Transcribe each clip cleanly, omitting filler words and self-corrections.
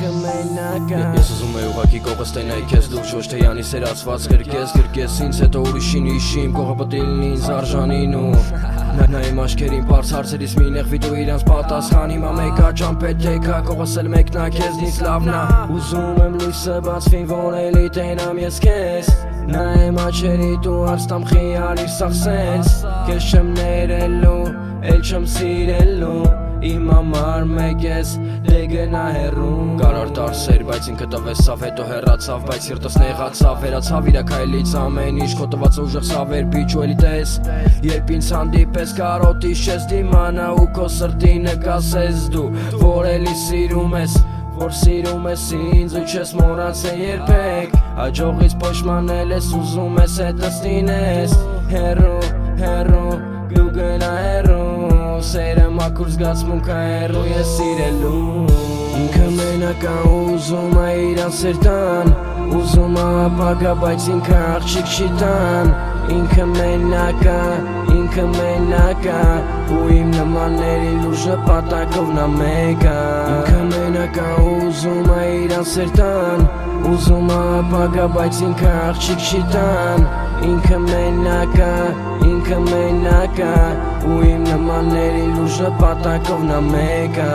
ինքը մենակ է Ես ուզում եմ ուղղակի կողը ստենայի քեզ լուրջ ոչ թե յանի սերացված գրկես ինձ հետո ուրիշին հիշիմ կողը պետք է լինի ինձ արժանին ու Նա իմ աչքերին պարզ հարցերից մի նեղվի դու իրանց պատասխան Հիմա մեկա ճամպետ թեքա կողս էլ մեկնա քեզնից լավն ա Ուզում եմ լույսը բացվի որ էլի տենամ ես քեզ Նայեմ աչերիդ ու արստամ խիարիր սաղ սենց Քեզ չեմ ներելու, էլ չեմ սիրելու Իմ համար մեկ ես, դե գնա հեռու Կարար տարսեր, բայց ինքը տվեց սավ հետո հեռացավ Բայց սիրտս նեղացավ, վերացավ իրա քայլից ամեն ինչ Քո տված ուժեղ սավեր բիչ ու էլի տես Երբ ինձ հանդիպես կարոտ իշես դիմանա ու քո սրտի նկասես դու Որ էլի սիրում ես Որ սիրում ես ինձ ու չես մոռացել երբեք Հաջողից պաշտպանել ես ուզում ես հետս լինես Հեռու, դու գնա հեռու Սերը մաքուր զգացմունքը հեռու ես սիրելու Ինքը մենակ ա ուզում ա իրան սերտան Ուզում ա ապագա բայց ինքը աղջիկ չի տան Ինքը մենակ ա ու իմ նմանների լուրջ նպատակով նա մեկ ա Ինքը մենակ ա ուզում ա իրան սերտան Ուզում ա ապագա բայց ինքը աղջիկ չի տան Ինքը մենակ ա ու իմ նմանների լուրջ նպատակով նա մեկ ա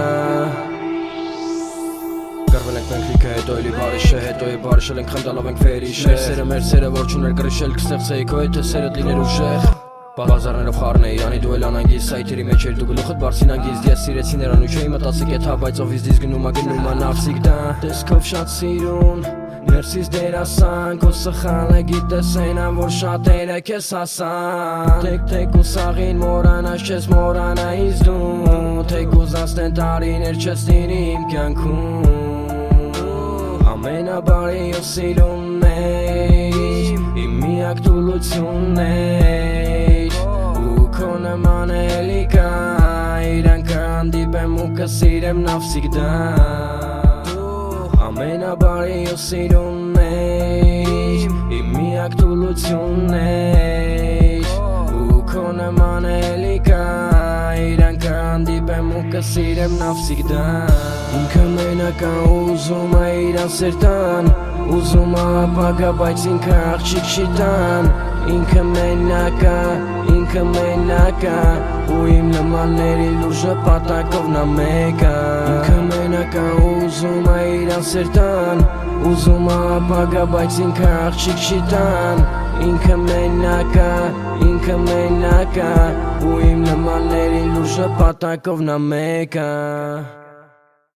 Կարվել ենք մենք լիքը հետո էլի բարիշը Հետո է բարիշել ենք խնդալով ենք վերիշը Մեր սերը որ չուներ գրիշել կստեղծեի քո հետ է սերդ լիներ ուժեղ Բազարներով խառն էի անի դու էլ անանգիս Սայթերի մեջ էր դու գլուխդ բարսին անգիս Ես սիրեցի նրան ու չէի մտածի կեթա Բայց ով իզդիս գնում ա նավսիկ դա Տեսքով շատ սիրուն Ներսիս դերասան Քո սխալը գիտես այնա որ շատերը քեզ հասան Թեք ու սաղին մորանաս չես մորանա ինձ դու Թեք ուզացնեն տարիներ չես լինի իմ կյանքում Ամենաբարի ու սիրուն էր Իմ միակ դուլությունն էր Ու քո նման էլի կա Իրան կհանդիպեմ ու կսիրեմ նավսիկ դա Ամենաբարի ու սիրուն էր Իմ միակ դուլությունն էր Ու քո նման էլի կա Իրան կհանդիպեմ ու կսիրեմ նավսիկ դա Ինքը մենակ ա ուզում ա իրան սերտան Ուզում ա ապագա բայց ինքը աղջիկ չի տան Ինքը մենակ ա ու իմ նմանների լուրջ նպատակով նա մեկ ա Ինքը մենակ ա ուզում ա իրան սերտան Ուզում ա ապագա բայց ինքը աղջիկ չի տան Ինքը մենակ ա ու իմ նմանների լուրջ նպատակով նա մեկ ա